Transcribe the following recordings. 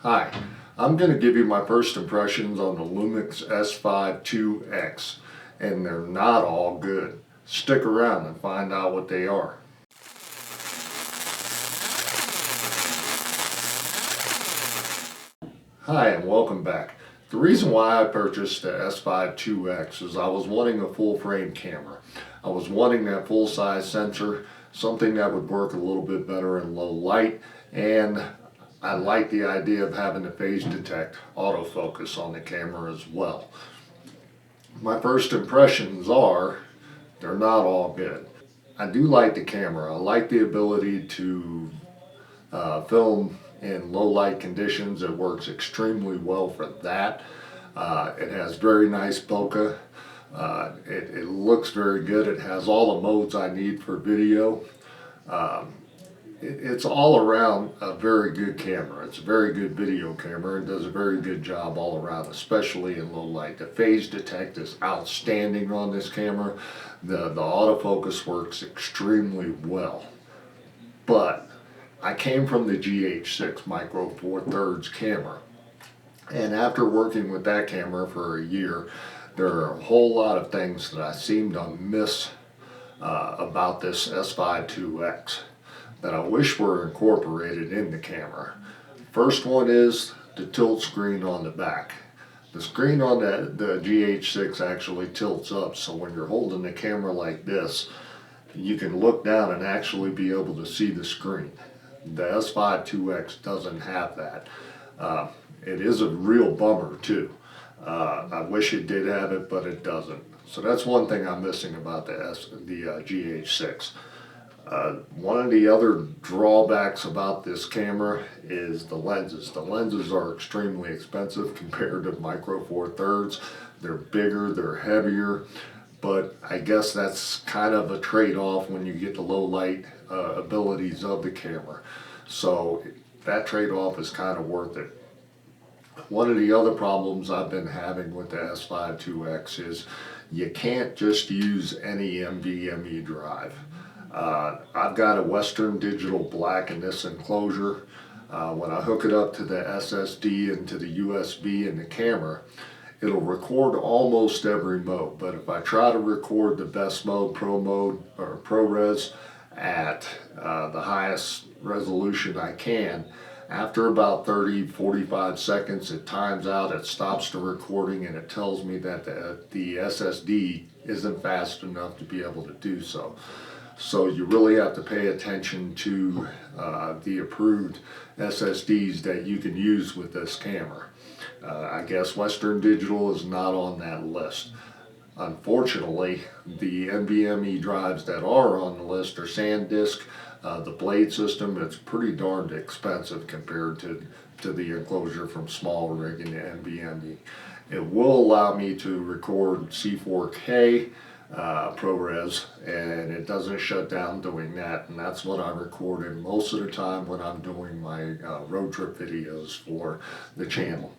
Hi, I'm going to give you my first impressions on the Lumix S5IIX, and they're not all good. Stick around and find out what they are. Hi and welcome back. The reason why I purchased the S5IIX is I was wanting a full frame camera. I was wanting that full size sensor, something that would work a little bit better in low light, and I like the idea of having the phase detect autofocus on the camera as well. My first impressions are, they're not all good. I do like the camera. I like the ability to film in low light conditions. It works extremely well for that. It has very nice bokeh. It looks very good. It has all the modes I need for video. It's all around a very good camera. It's a very good video camera. It does a very good job all around, especially in low light. The phase detect is outstanding on this camera. The autofocus works extremely well. But I came from the GH6 Micro Four Thirds camera, and after working with that camera for a year, there are a whole lot of things that I seem to miss about this S5IIX that I wish were incorporated in the camera. First one is the tilt screen on the back. The screen on the GH6 actually tilts up, so when you're holding the camera like this, you can look down and actually be able to see the screen. The S5IIX doesn't have that. It is a real bummer too. I wish it did have it, but it doesn't. So that's one thing I'm missing about the GH6. One of the other drawbacks about this camera is the lenses. The lenses are extremely expensive compared to Micro Four Thirds. They're bigger, they're heavier, but I guess that's kind of a trade-off when you get the low light abilities of the camera. So that trade-off is kind of worth it. One of the other problems I've been having with the S5IIX is you can't just use any NVMe drive. I've got a Western Digital Black in this enclosure. When I hook it up to the SSD and to the USB in the camera, it'll record almost every mode. But if I try to record the best mode, Pro mode, or ProRes at the highest resolution I can, after about 30-45 seconds it times out, it stops the recording, and it tells me that the SSD isn't fast enough to be able to do so. So you really have to pay attention to the approved SSDs that you can use with this camera. I guess Western Digital is not on that list. Unfortunately, the NVMe drives that are on the list are SanDisk. The blade system, it's pretty darned expensive compared to the enclosure from Small Rig and the NVMe. It will allow me to record C4K ProRes, and it doesn't shut down doing that, and that's what I recorded most of the time when I'm doing my road trip videos for the channel.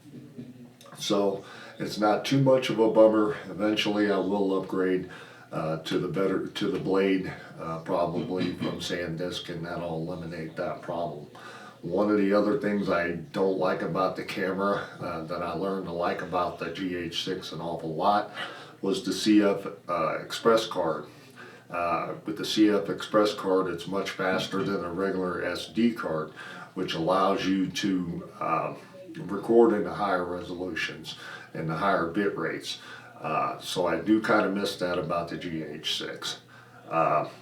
So it's not too much of a bummer. Eventually I will upgrade to the blade, probably from SanDisk, and that'll eliminate that problem. One of the other things I don't like about the camera that I learned to like about the GH6 an awful lot was the CF Express card. With the CF Express card, it's much faster than a regular SD card, which allows you to record in the higher resolutions and the higher bit rates. So I do kind of miss that about the GH6.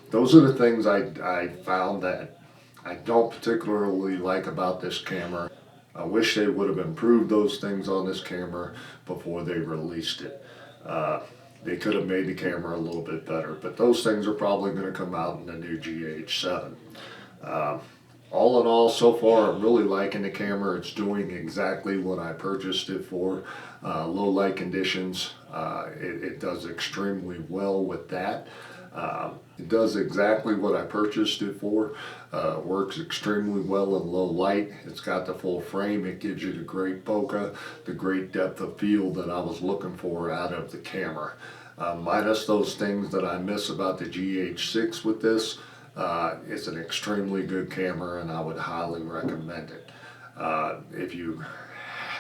Those are the things I found that I don't particularly like about this camera. I wish they would have improved those things on this camera before they released it. They could have made the camera a little bit better, but those things are probably going to come out in the new GH7. All in all, so far I'm really liking the camera. It's doing exactly what I purchased it for. Low light conditions, it does extremely well with that. It does exactly what I purchased it for. Works extremely well in low light. It's got the full frame. It gives you the great bokeh, the great depth of field that I was looking for out of the camera. Minus those things that I miss about the GH6 with this, it's an extremely good camera, and I would highly recommend it. If you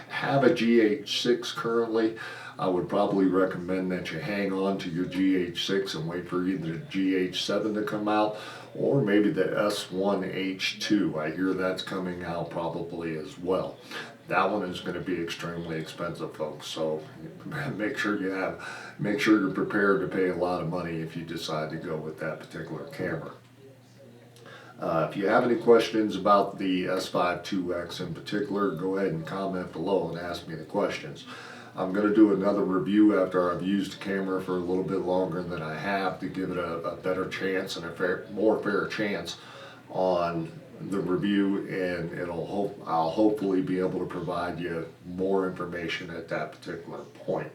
have a GH6 currently, I would probably recommend that you hang on to your GH6 and wait for either the GH7 to come out or maybe the S1H2. I hear that's coming out probably as well. That one is going to be extremely expensive, folks, so make sure you're prepared to pay a lot of money if you decide to go with that particular camera. If you have any questions about the S5IIX in particular, go ahead and comment below and ask me the questions. I'm going to do another review after I've used the camera for a little bit longer than I have to give it a better chance and a more fair chance on the review, and I'll hopefully be able to provide you more information at that particular point.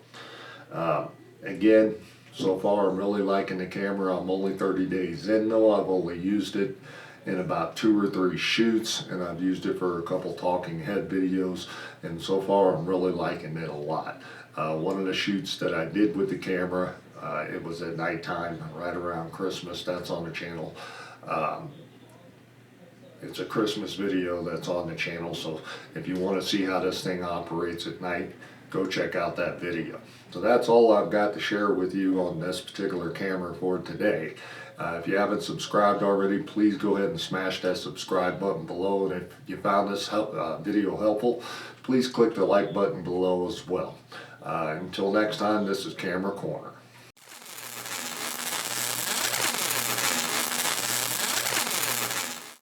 Again, so far I'm really liking the camera. I'm only 30 days in though. I've only used it in about 2 or 3 shoots, and I've used it for a couple talking head videos, and so far I'm really liking it a lot. One of the shoots that I did with the camera, it was at nighttime right around Christmas. That's on the channel. It's a Christmas video that's on the channel, so if you want to see how this thing operates at night, go check out that video. So that's all I've got to share with you on this particular camera for today. If you haven't subscribed already, please go ahead and smash that subscribe button below, and if you found this video helpful, please click the like button below as well. Until next time, this is Camera Corner.